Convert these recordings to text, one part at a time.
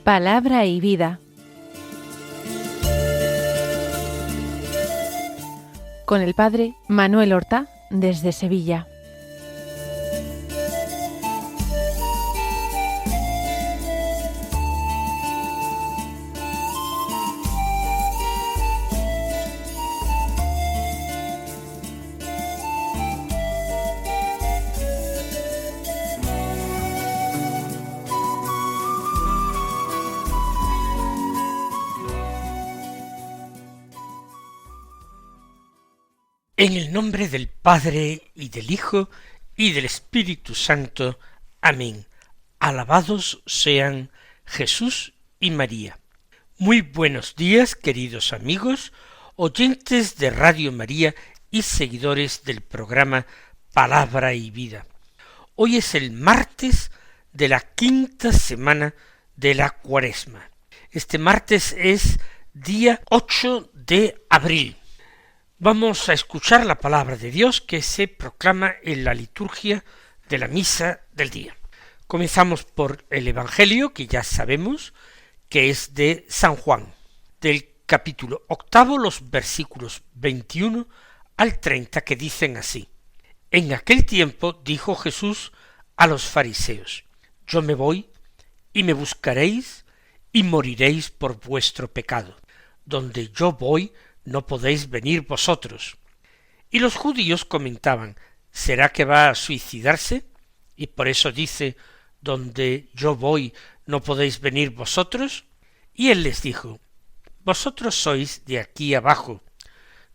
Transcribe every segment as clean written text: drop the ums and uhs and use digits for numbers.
Palabra y vida. Con el padre Manuel Horta, desde Sevilla. En el nombre del Padre, y del Hijo, y del Espíritu Santo. Amén. Alabados sean Jesús y María. Muy buenos días, queridos amigos, oyentes de Radio María y seguidores del programa Palabra y Vida. Hoy es el martes de la quinta semana de la Cuaresma. Este martes es día 8 de abril. Vamos a escuchar la palabra de Dios que se proclama en la liturgia de la misa del día. Comenzamos por el Evangelio, que ya sabemos que es de San Juan, del capítulo 8, los versículos 21 al 30, que dicen así: En aquel tiempo dijo Jesús a los fariseos: Yo me voy, y me buscaréis, y moriréis por vuestro pecado. Donde yo voy, no podéis venir vosotros. Y los judíos comentaban: ¿será que va a suicidarse? Y por eso dice: donde yo voy, no podéis venir vosotros. Y él les dijo: vosotros sois de aquí abajo,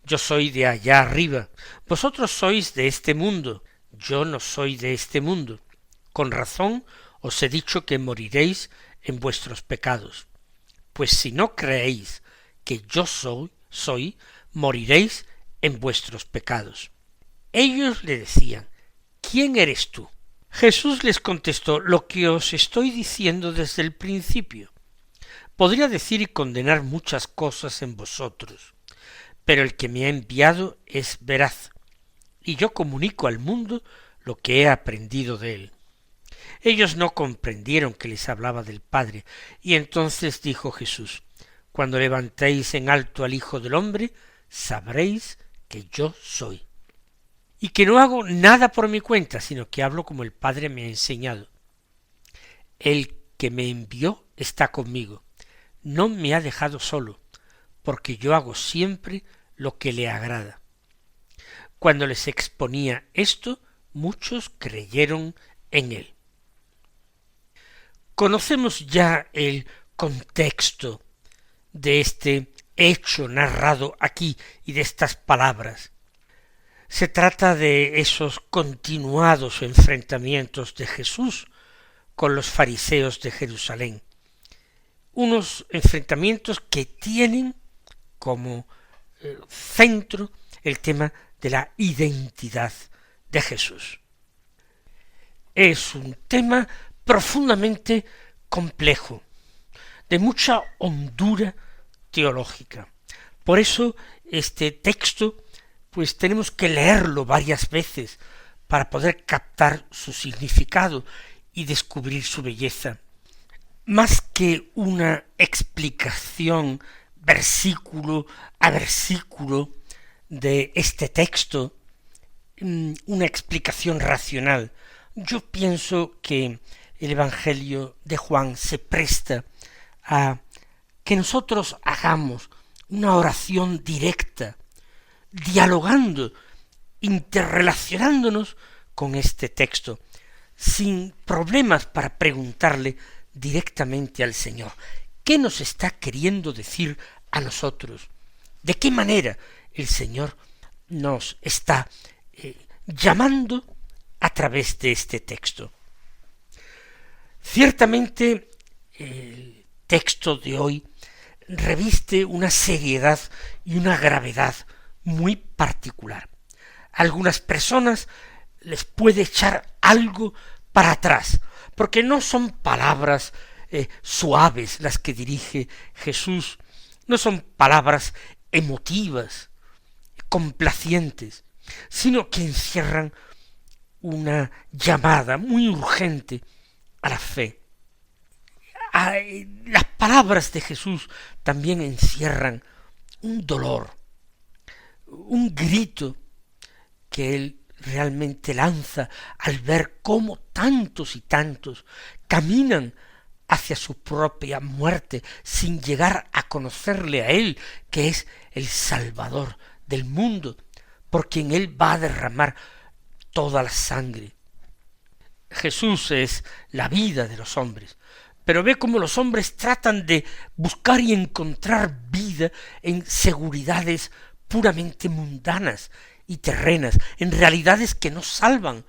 yo soy de allá arriba. Vosotros sois de este mundo, yo no soy de este mundo. Con razón os he dicho que moriréis en vuestros pecados. Pues si no creéis que yo soy, moriréis en vuestros pecados. Ellos le decían: ¿quién eres tú? Jesús les contestó: lo que os estoy diciendo desde el principio. Podría decir y condenar muchas cosas en vosotros, pero el que me ha enviado es veraz, y yo comunico al mundo lo que he aprendido de él. Ellos no comprendieron que les hablaba del Padre, y entonces dijo Jesús: cuando levantéis en alto al Hijo del Hombre, sabréis que yo soy, y que no hago nada por mi cuenta, sino que hablo como el Padre me ha enseñado. El que me envió está conmigo, no me ha dejado solo, porque yo hago siempre lo que le agrada. Cuando les exponía esto, muchos creyeron en él. Conocemos ya el contexto de este hecho narrado aquí y de estas palabras. Se trata de esos continuados enfrentamientos de Jesús con los fariseos de Jerusalén, unos enfrentamientos que tienen como centro el tema de la identidad de Jesús. Es un tema profundamente complejo, de mucha hondura teológica. Por eso este texto, pues tenemos que leerlo varias veces para poder captar su significado y descubrir su belleza. Más que una explicación versículo a versículo de este texto, una explicación racional, yo pienso que el Evangelio de Juan se presta a que nosotros hagamos una oración directa, dialogando, interrelacionándonos con este texto, sin problemas para preguntarle directamente al Señor: ¿qué nos está queriendo decir a nosotros? ¿De qué manera el Señor nos está llamando a través de este texto? Ciertamente el texto de hoy reviste una seriedad y una gravedad muy particular. A algunas personas les puede echar algo para atrás, porque no son palabras suaves las que dirige Jesús, no son palabras emotivas, complacientes, sino que encierran una llamada muy urgente a la fe, las palabras de Jesús también encierran un dolor, un grito que él realmente lanza al ver cómo tantos y tantos caminan hacia su propia muerte sin llegar a conocerle a él, que es el Salvador del mundo, por quien él va a derramar toda la sangre. Jesús es la vida de los hombres, pero ve cómo los hombres tratan de buscar y encontrar vida en seguridades puramente mundanas y terrenas, en realidades que no salvan,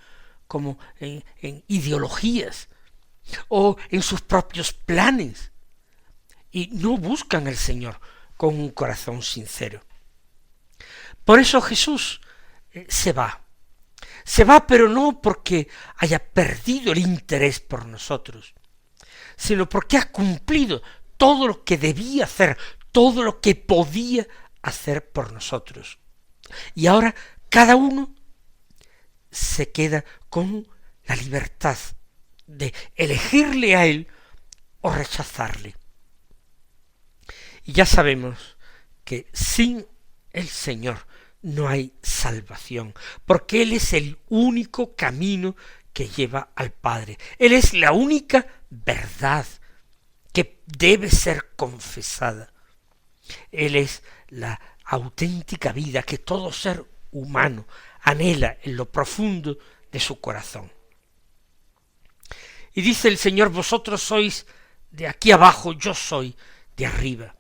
como en ideologías o en sus propios planes, y no buscan al Señor con un corazón sincero. Por eso Jesús se va, pero no porque haya perdido el interés por nosotros, sino porque ha cumplido todo lo que debía hacer, todo lo que podía hacer por nosotros. Y ahora cada uno se queda con la libertad de elegirle a él o rechazarle. Y ya sabemos que sin el Señor no hay salvación, porque Él es el único camino que lleva al Padre. Él es la única verdad que debe ser confesada. Él es la auténtica vida que todo ser humano anhela en lo profundo de su corazón. Y dice el Señor, vosotros sois de aquí abajo, yo soy de arriba.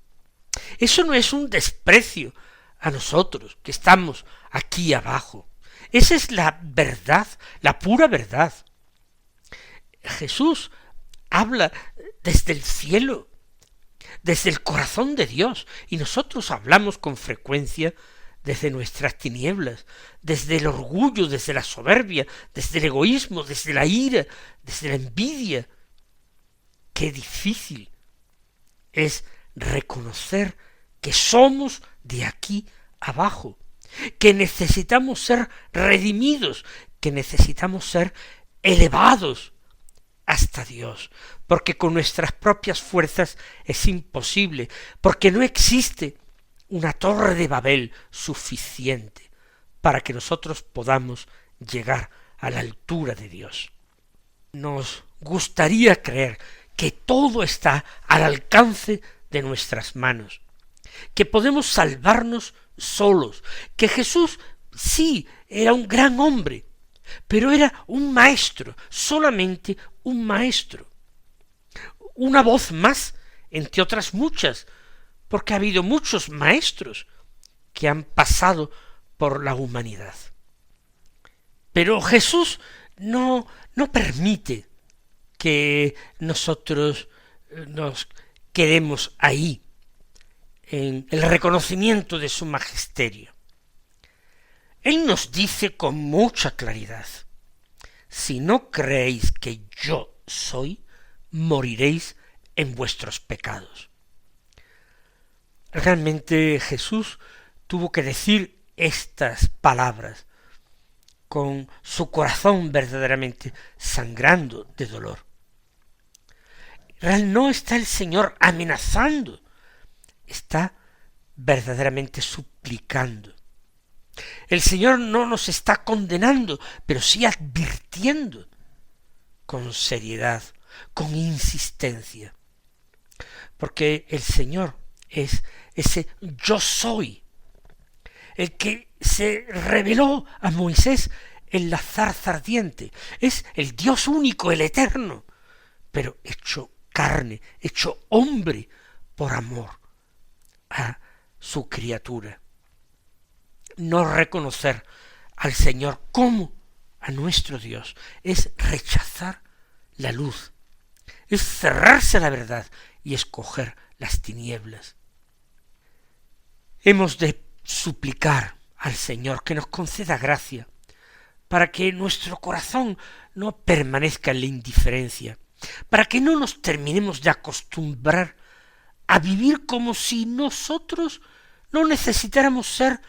Eso no es un desprecio a nosotros, que estamos aquí abajo. Esa es la verdad, la pura verdad. Jesús habla desde el cielo, desde el corazón de Dios, y nosotros hablamos con frecuencia desde nuestras tinieblas, desde el orgullo, desde la soberbia, desde el egoísmo, desde la ira, desde la envidia. Qué difícil es reconocer que somos de aquí abajo, que necesitamos ser redimidos, que necesitamos ser elevados hasta Dios, porque con nuestras propias fuerzas es imposible, porque no existe una torre de Babel suficiente para que nosotros podamos llegar a la altura de Dios. Nos gustaría creer que todo está al alcance de nuestras manos, que podemos salvarnos solos, que Jesús sí era un gran hombre, pero era un maestro, solamente un maestro, una voz más entre otras muchas, porque ha habido muchos maestros que han pasado por la humanidad. Pero Jesús no permite que nosotros nos quedemos ahí, en el reconocimiento de su magisterio. Él nos dice con mucha claridad, si no creéis que yo soy, moriréis en vuestros pecados. Realmente Jesús tuvo que decir estas palabras con su corazón verdaderamente sangrando de dolor. No está el Señor amenazando, está verdaderamente suplicando. El Señor no nos está condenando, pero sí advirtiendo con seriedad, con insistencia. Porque el Señor es ese yo soy, el que se reveló a Moisés en la zarza ardiente. Es el Dios único, el eterno, pero hecho carne, hecho hombre por amor a su criatura. No reconocer al Señor como a nuestro Dios es rechazar la luz, es cerrarse a la verdad y escoger las tinieblas. Hemos de suplicar al Señor que nos conceda gracia para que nuestro corazón no permanezca en la indiferencia, para que no nos terminemos de acostumbrar a vivir como si nosotros no necesitáramos ser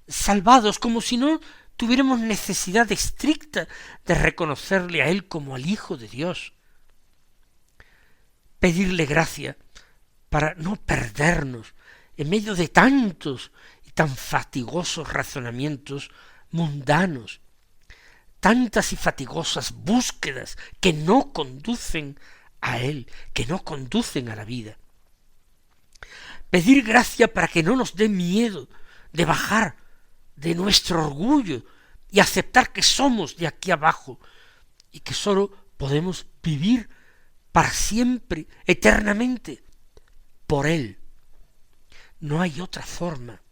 salvados, como si no tuviéramos necesidad estricta de reconocerle a Él como al Hijo de Dios. pedirle gracia para no perdernos en medio de tantos y tan fatigosos razonamientos mundanos, tantas y fatigosas búsquedas que no conducen a Él, que no conducen a la vida. Pedir gracia para que no nos dé miedo de bajar de nuestro orgullo y aceptar que somos de aquí abajo y que sólo podemos vivir para siempre, eternamente, por Él. No hay otra forma.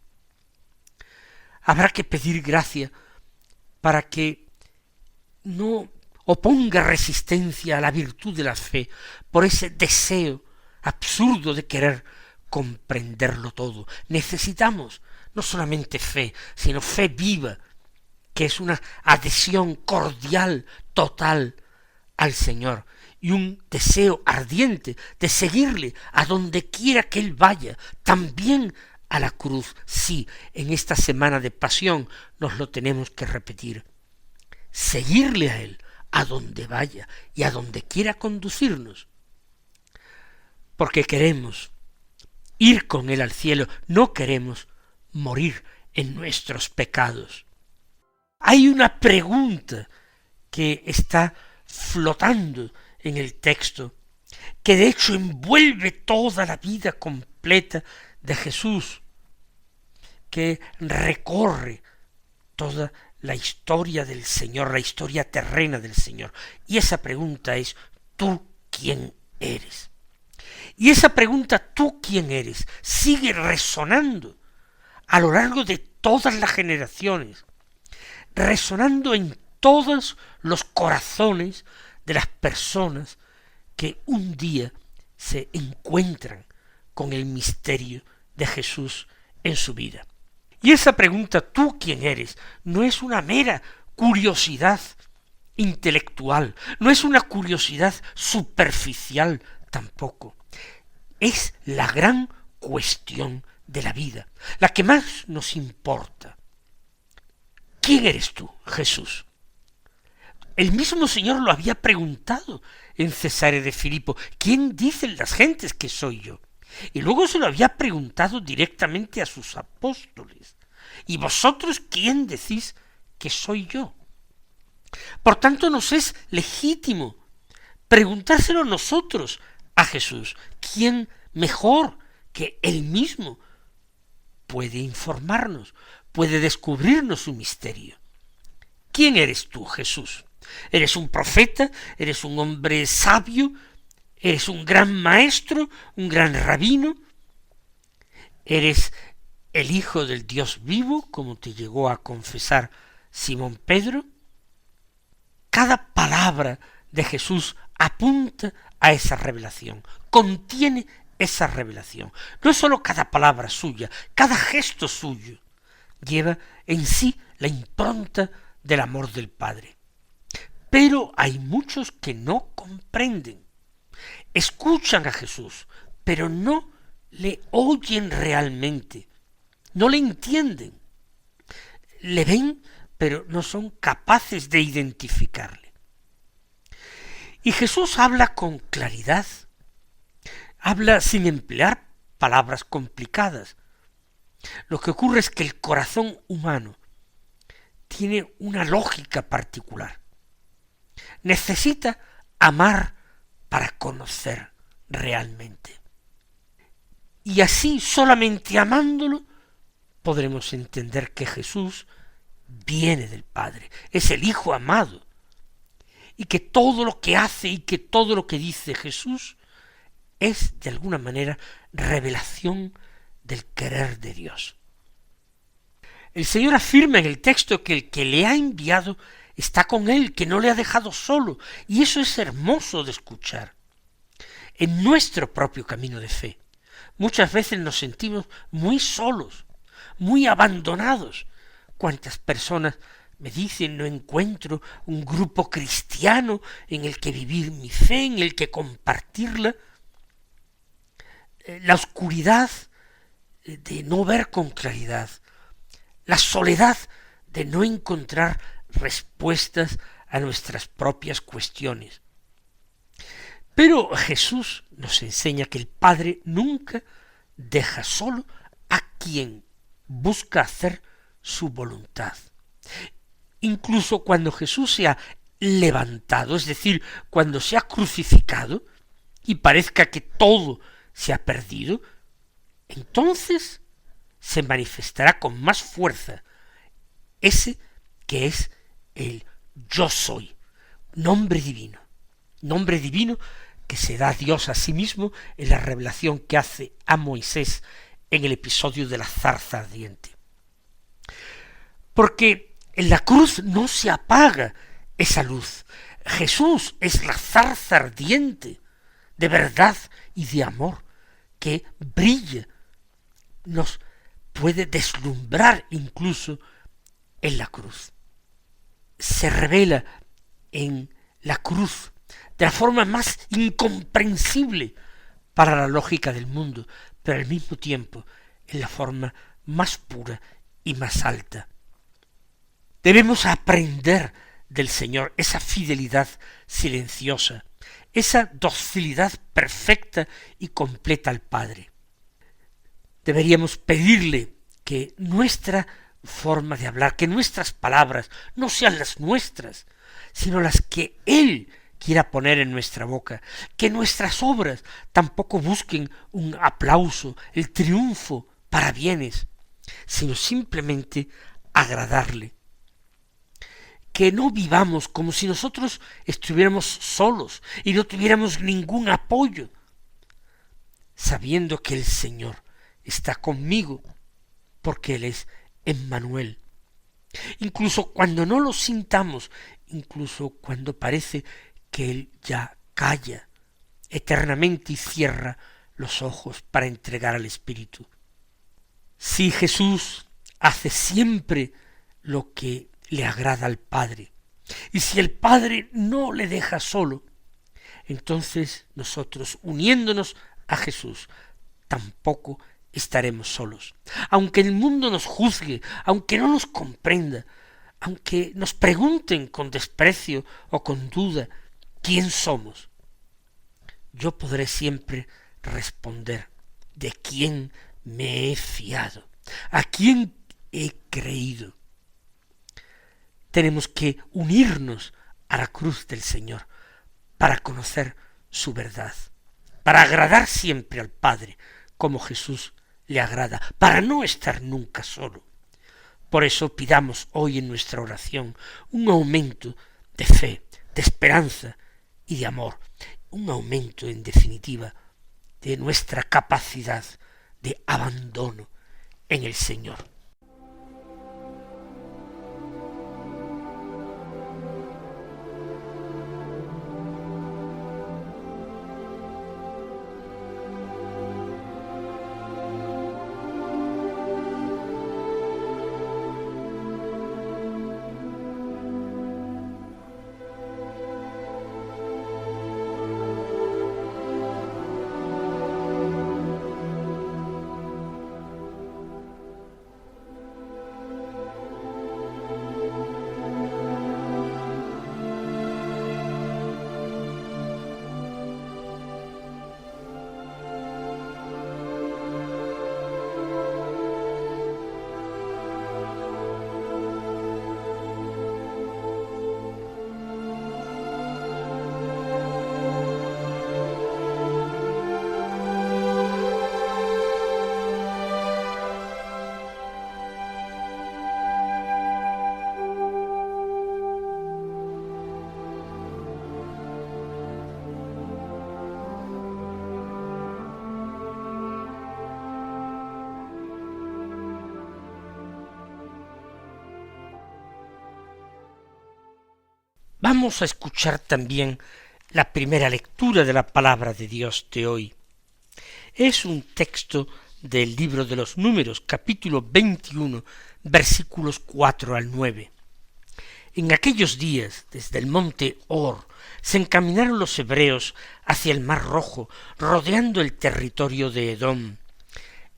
Habrá que pedir gracia para que no oponga resistencia a la virtud de la fe por ese deseo absurdo de querer comprenderlo todo. Necesitamos no solamente fe, sino fe viva, que es una adhesión cordial, total al Señor, y un deseo ardiente de seguirle a donde quiera que Él vaya, también a la cruz. Sí, en esta semana de pasión nos lo tenemos que repetir. Seguirle a Él, a donde vaya y a donde quiera conducirnos, porque queremos ir con Él al cielo, no queremos morir en nuestros pecados. Hay una pregunta que está flotando en el texto, que de hecho envuelve toda la vida completa de Jesús, que recorre toda la historia del Señor, la historia terrena del Señor. Y esa pregunta es: ¿tú quién eres? Y esa pregunta, ¿tú quién eres?, sigue resonando a lo largo de todas las generaciones, resonando en todos los corazones de las personas que un día se encuentran con el misterio de Jesús en su vida. Y esa pregunta, ¿tú quién eres?, no es una mera curiosidad intelectual, no es una curiosidad superficial tampoco. Es la gran cuestión de la vida, la que más nos importa. ¿Quién eres tú, Jesús? El mismo Señor lo había preguntado en Cesarea de Filipo: ¿quién dicen las gentes que soy yo? Y luego se lo había preguntado directamente a sus apóstoles: ¿y vosotros quién decís que soy yo? Por tanto, nos es legítimo preguntárselo nosotros a Jesús. ¿Quién mejor que Él mismo puede informarnos, puede descubrirnos su misterio? ¿Quién eres tú, Jesús? ¿Eres un profeta? ¿Eres un hombre sabio? ¿Eres un gran maestro? ¿Un gran rabino? ¿Eres el Hijo del Dios vivo, como te llegó a confesar Simón Pedro? Cada palabra de Jesús apunta a esa revelación, contiene esa revelación. No es sólo cada palabra suya, cada gesto suyo lleva en sí la impronta del amor del Padre. Pero hay muchos que no comprenden. Escuchan a Jesús, pero no le oyen realmente, no le entienden. Le ven, pero no son capaces de identificarle. Y Jesús habla con claridad, habla sin emplear palabras complicadas. Lo que ocurre es que el corazón humano tiene una lógica particular. Necesita amar para conocer realmente. Y así, solamente amándolo, podremos entender que Jesús viene del Padre, es el Hijo amado, y que todo lo que hace y que todo lo que dice Jesús es, de alguna manera, revelación del querer de Dios. El Señor afirma en el texto que el que le ha enviado está con él, que no le ha dejado solo, y eso es hermoso de escuchar. En nuestro propio camino de fe, muchas veces nos sentimos muy solos, muy abandonados. ¿Cuántas personas me dicen: no encuentro un grupo cristiano en el que vivir mi fe, en el que compartirla? La oscuridad de no ver con claridad, la soledad de no encontrar respuestas a nuestras propias cuestiones. Pero Jesús nos enseña que el Padre nunca deja solo a quien busca hacer su voluntad. Incluso cuando Jesús se ha levantado, es decir, cuando se ha crucificado y parezca que todo se ha perdido, entonces se manifestará con más fuerza ese que es el yo soy, nombre divino que se da a Dios a sí mismo en la revelación que hace a Moisés en el episodio de la zarza ardiente. Porque en la cruz no se apaga esa luz. Jesús es la zarza ardiente de verdad y de amor que brilla, nos puede deslumbrar incluso en la cruz. Se revela en la cruz de la forma más incomprensible para la lógica del mundo, pero al mismo tiempo en la forma más pura y más alta. Debemos aprender del Señor esa fidelidad silenciosa, esa docilidad perfecta y completa al Padre. Deberíamos pedirle que nuestra forma de hablar, que nuestras palabras no sean las nuestras, sino las que Él quiera poner en nuestra boca, que nuestras obras tampoco busquen un aplauso, el triunfo para bienes, sino simplemente agradarle. Que no vivamos como si nosotros estuviéramos solos y no tuviéramos ningún apoyo, sabiendo que el Señor está conmigo, porque Él es Emmanuel. Incluso cuando no lo sintamos, incluso cuando parece que Él ya calla eternamente y cierra los ojos para entregar al Espíritu. Si Jesús hace siempre lo que le agrada al Padre, y si el Padre no le deja solo, entonces nosotros, uniéndonos a Jesús, tampoco estaremos solos. Aunque el mundo nos juzgue, aunque no nos comprenda, aunque nos pregunten con desprecio o con duda quién somos, yo podré siempre responder de quién me he fiado, a quién he creído. Tenemos que unirnos a la cruz del Señor para conocer su verdad, para agradar siempre al Padre como Jesús le agrada, para no estar nunca solo. Por eso pidamos hoy en nuestra oración un aumento de fe, de esperanza y de amor, un aumento en definitiva de nuestra capacidad de abandono en el Señor. Vamos a escuchar también la primera lectura de la palabra de Dios de hoy. Es un texto del libro de los Números, capítulo 21, versículos 4 al 9. En aquellos días, desde el monte Hor, se encaminaron los hebreos hacia el mar Rojo, rodeando el territorio de Edom.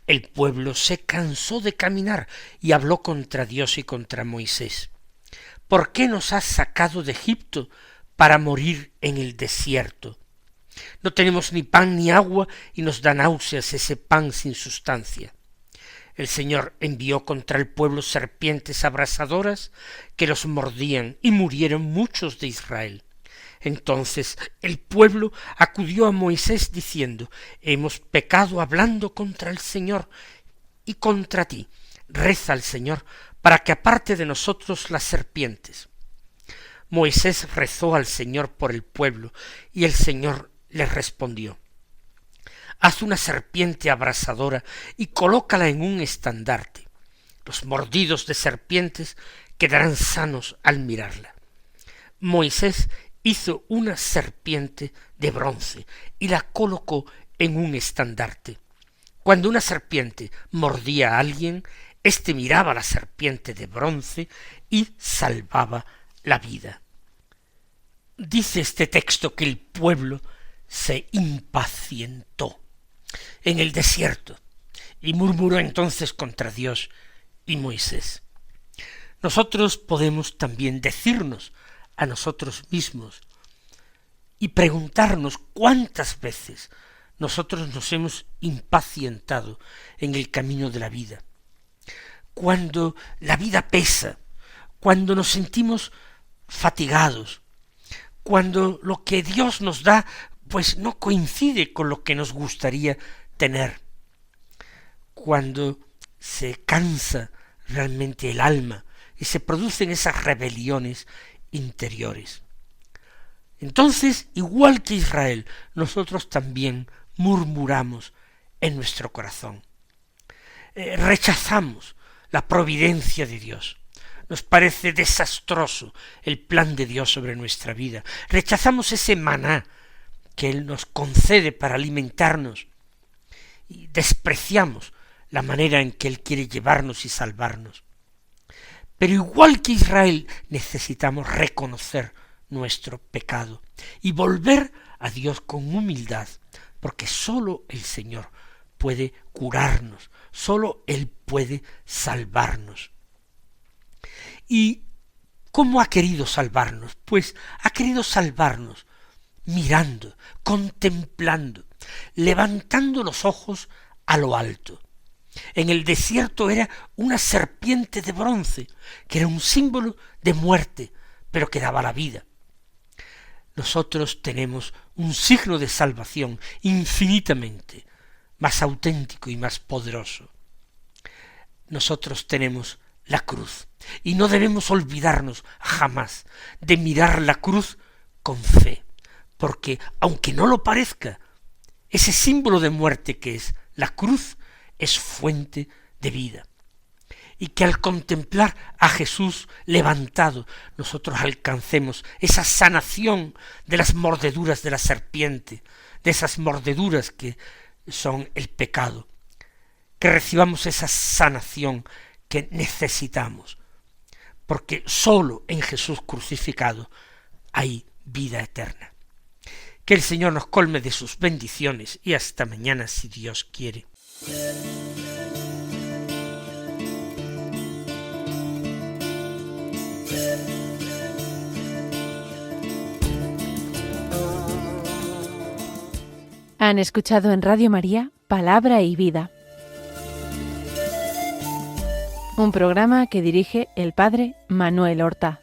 El pueblo se cansó de caminar y habló contra Dios y contra Moisés. ¿Por qué nos has sacado de Egipto para morir en el desierto? No tenemos ni pan ni agua y nos da náuseas ese pan sin sustancia. El Señor envió contra el pueblo serpientes abrasadoras que los mordían y murieron muchos de Israel. Entonces el pueblo acudió a Moisés diciendo: hemos pecado hablando contra el Señor y contra ti. Reza al Señor para que aparte de nosotros las serpientes. Moisés rezó al Señor por el pueblo y el Señor le respondió: haz una serpiente abrasadora y colócala en un estandarte. Los mordidos de serpientes quedarán sanos al mirarla. Moisés hizo una serpiente de bronce y la colocó en un estandarte. Cuando una serpiente mordía a alguien, éste miraba a la serpiente de bronce y salvaba la vida. Dice este texto que el pueblo se impacientó en el desierto y murmuró entonces contra Dios y Moisés. Nosotros podemos también decirnos a nosotros mismos y preguntarnos cuántas veces nosotros nos hemos impacientado en el camino de la vida. Cuando la vida pesa, cuando nos sentimos fatigados, cuando lo que Dios nos da pues no coincide con lo que nos gustaría tener, cuando se cansa realmente el alma y se producen esas rebeliones interiores. Entonces, igual que Israel, nosotros también murmuramos en nuestro corazón. Rechazamos la providencia de Dios. Nos parece desastroso el plan de Dios sobre nuestra vida. Rechazamos ese maná que Él nos concede para alimentarnos y despreciamos la manera en que Él quiere llevarnos y salvarnos. Pero igual que Israel, necesitamos reconocer nuestro pecado y volver a Dios con humildad, porque sólo el Señor puede curarnos, sólo Él puede salvarnos. ¿Y cómo ha querido salvarnos? Pues ha querido salvarnos mirando, contemplando, levantando los ojos a lo alto. En el desierto era una serpiente de bronce, que era un símbolo de muerte, pero que daba la vida. Nosotros tenemos un signo de salvación infinitamente más auténtico y más poderoso. Nosotros tenemos la cruz, y no debemos olvidarnos jamás de mirar la cruz con fe, porque aunque no lo parezca, ese símbolo de muerte que es la cruz es fuente de vida, y que al contemplar a Jesús levantado nosotros alcancemos esa sanación de las mordeduras de la serpiente, de esas mordeduras que son el pecado, que recibamos esa sanación que necesitamos, porque sólo en Jesús crucificado hay vida eterna. Que el Señor nos colme de sus bendiciones y hasta mañana si Dios quiere. Han escuchado en Radio María Palabra y Vida, un programa que dirige el Padre Manuel Horta.